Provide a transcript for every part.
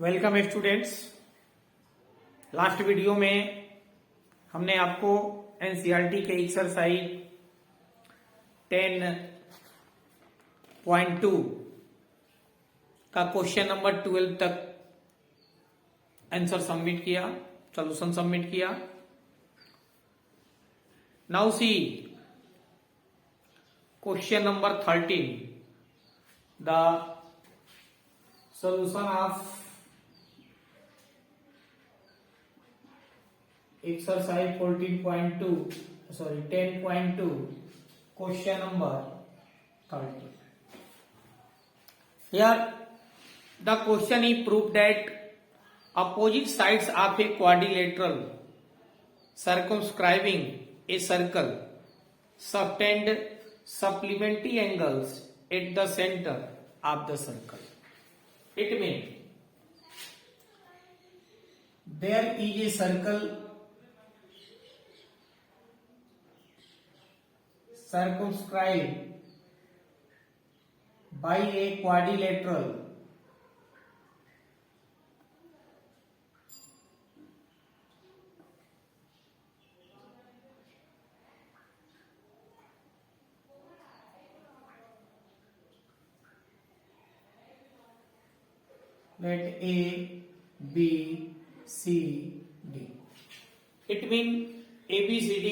Welcome students. Last video में हमने आपको एनसीईआरटी के एक्सरसाइज 10.2 का क्वेश्चन नंबर 12 तक आंसर सबमिट किया, सॉल्यूशन सबमिट किया। Now see question number 13, the solution of exercise 10.2 question number 13. Here the question is prove that opposite sides of a quadrilateral circumscribing a circle subtend supplementary angles at the center of the circle. It means there is a circle circumscribed by a quadrilateral let A, B, C, D. It means ABCD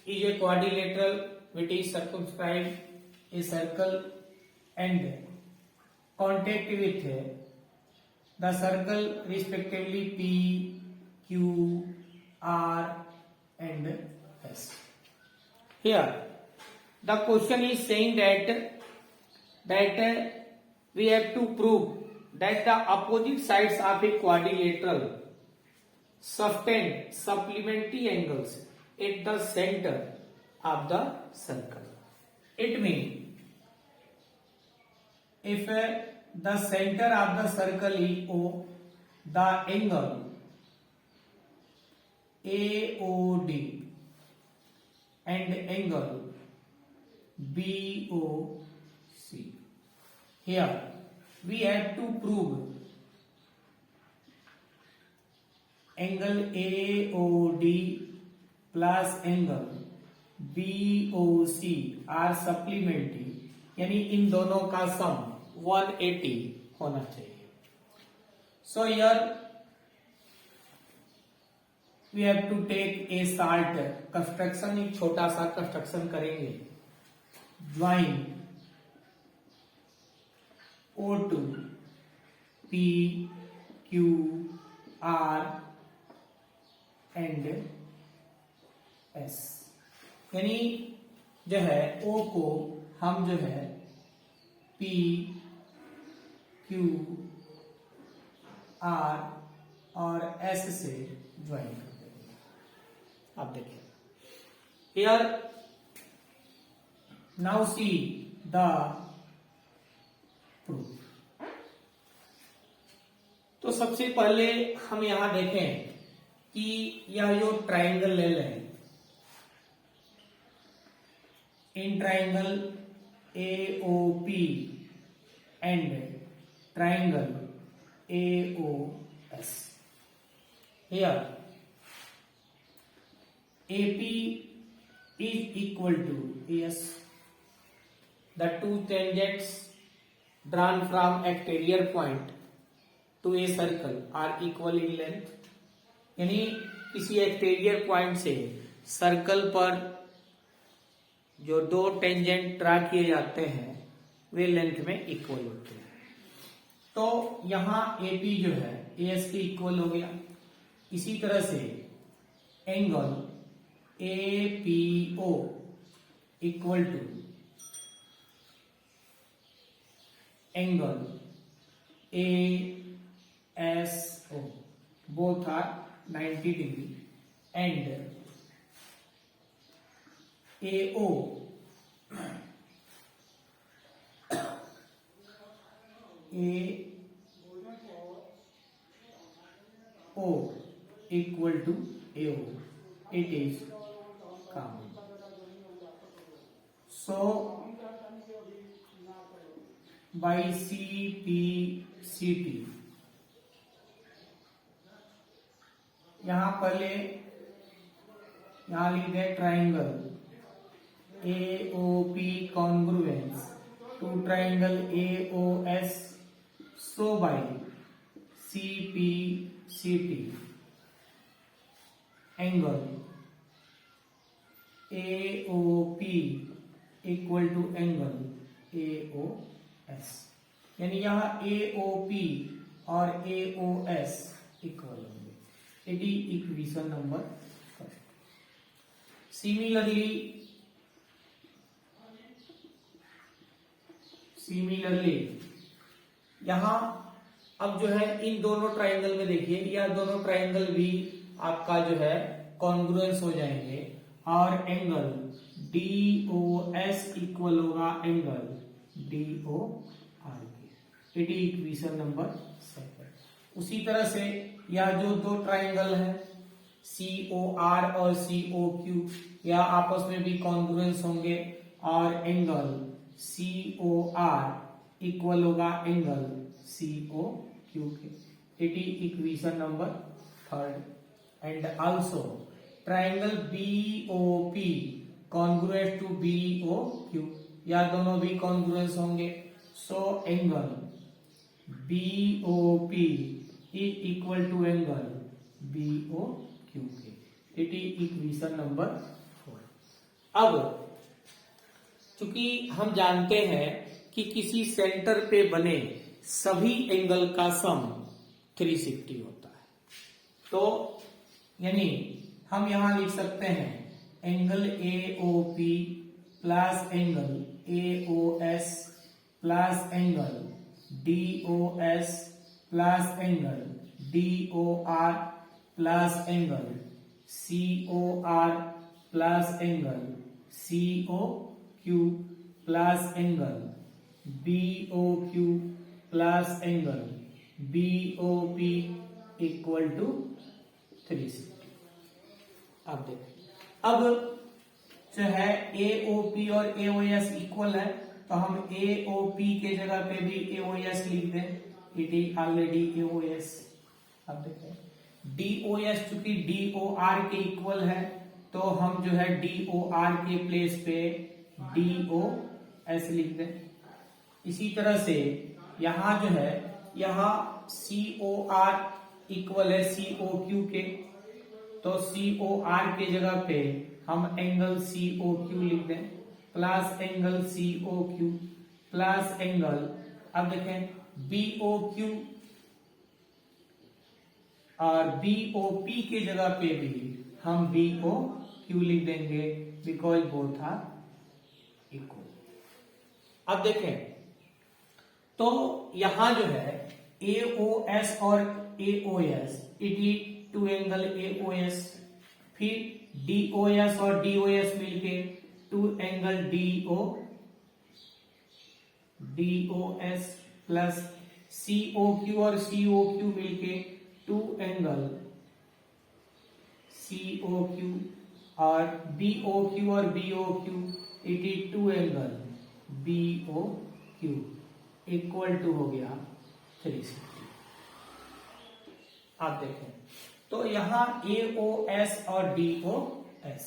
is a quadrilateral which is circumscribed a circle and contact with the circle respectively P, Q, R and S. Here the question is saying that we have to prove that the opposite sides of a quadrilateral subtend supplementary angles at the center of the circle. It means if the center of the circle is O, the angle AOD and angle BOC. Here we have to prove angle AOD plus angle BOC are supplementary, यानी इन दोनों का sum 180 होना चाहिए. So here we have to take a short construction, एक छोटा सा construction करेंगे. Join O2 P Q R and S, यानी जो है O को हम जो है P Q R और S से ज्वाइन कर देंगे. आप देखिए here now see the proof. तो सबसे पहले हम यहां देखें कि यह जो ट्राइंगल ले लें, in triangle AOP and triangle AOS. Here AP is equal to AS. The two tangents drawn from exterior point to a circle are equal in length. यानी किसी एक्सटीरियर पॉइंट से सर्कल पर जो दो टेंजेंट ड्रा किए जाते हैं वे length में इक्वल होते हैं. तो यहां AP जो है AS के इक्वल हो गया. इसी तरह से angle APO equal to angle ASO, both are 90 degree, and AO equal to AO. It is common. So by CPCT यहां पहले यहां लिख दे triangle AOP congruence to triangle AOS so by CPCT angle AOP equal to angle AOS, यानी यहाँ AOP और AOS equal होंगे। It is equation number first. Similarly यहां अब जो है इन दोनों ट्राइंगल में देखिए, यह दोनों ट्राइंगल भी आपका जो है कॉन्ग्रुएंस हो जाएंगे और एंगल DOS इक्वल होगा एंगल DOR के। It is equation number second. उसी तरह से यह जो दो ट्राइंगल है COR और COQ, यह आपस में भी कॉन्ग्रुएंस होंगे और एंगल COR इक्वल होगा एंगल COQ के। It is equation number third. And also triangle BOP congruent to BOQ, या दोनों भी कॉन्ग्रुएंस होंगे। So angle BOP is equal to angle BOQ के। It is equation number 4। अब चूंकि हम जानते हैं कि किसी सेंटर पे बने सभी एंगल का सम 360 होता है, तो यानी हम यहां लिख सकते हैं angle AOP plus angle AOS plus angle DOS plus angle DOR plus angle COR plus angle COQ plus angle BOQ plus angle BOP equal to 360। अब देखिए, अब जो है AOP और AOS इक्वल है, तो हम AOP के जगह पे भी AOS लिख दें। It is already AOS। अब देखिए DOS चूंकि DOR के इक्वल है, तो हम जो है DOR के प्लेस पे DOS लिख दें। इसी तरह से यहां जो है, यहां COR इक्वल है COQ के, तो COR के जगह पे हम एंगल COQ लिख दें plus angle COQ plus angle, अब देखें BOQ और BOP के जगह पे भी हम BOQ लिख देंगे बिकॉज बोथ आर इक्वल। अब देखें तो यहां जो है AOS और AOS it is two angle AOS, फिर DOS और DOS मिलके two angle DOS plus COQ और COQ मिलके टू एंगल COQ और BOQ और BOQ it is two angle BOQ equal to हो गया 360। आप देखें तो यहां AOS और DOS,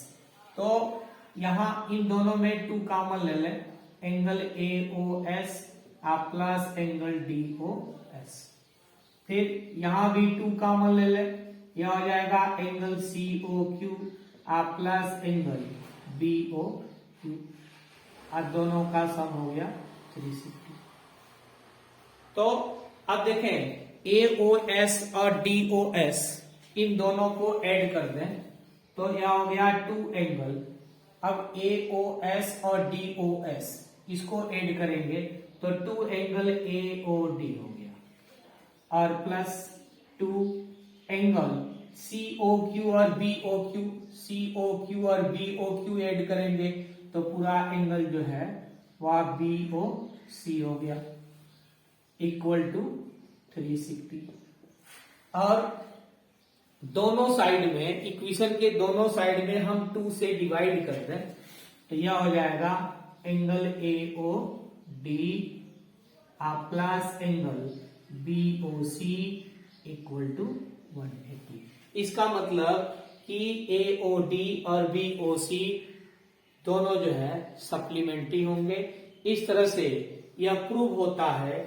तो यहां इन दोनों में 2 कॉमन ले लें, एंगल AOS आप प्लस एंगल DOS, फिर यहां भी 2 कॉमन ले लें, यह हो जाएगा एंगल COQ आप प्लस एंगल BOQ, आप दोनों का सम हो गया 360। तो अब देखें AOS और DOS इन दोनों को ऐड कर दें तो यह हो गया 2 एंगल। अब AOS और DOS इसको ऐड करेंगे तो 2 एंगल AOD हो गया और प्लस 2 एंगल COQ और BOQ ऐड करेंगे तो पूरा एंगल जो है वह BOC हो गया इक्वल टू 360। और दोनों साइड में इक्वेशन के दोनों साइड में हम 2 से डिवाइड कर दें तो यह हो जाएगा angle AOD plus angle BOC equal to 180। इसका मतलब कि AOD और BOC दोनों जो है सप्लीमेंट्री होंगे। इस तरह से यह प्रूव होता है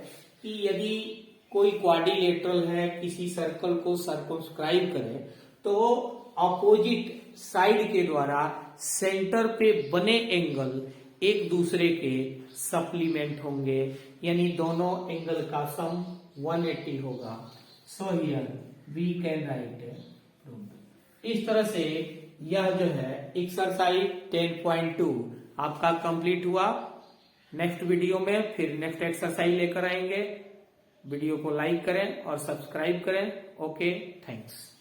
कि यदि कोई क्वाड्रिलेटरल है, किसी सर्कल को सर्कमस्क्राइब करे, तो अपोजिट साइड के द्वारा सेंटर पे बने एंगल एक दूसरे के सप्लीमेंट होंगे, यानी दोनों एंगल का सम 180 होगा। So here we can write इस तरह से यह जो है एक्सरसाइज 10.2 आपका कंप्लीट हुआ। नेक्स्ट वीडियो में फिर नेक्स्ट एक्सरसाइज लेकर आएंगे। वीडियो को लाइक करें और सब्सक्राइब करें। Okay, thanks.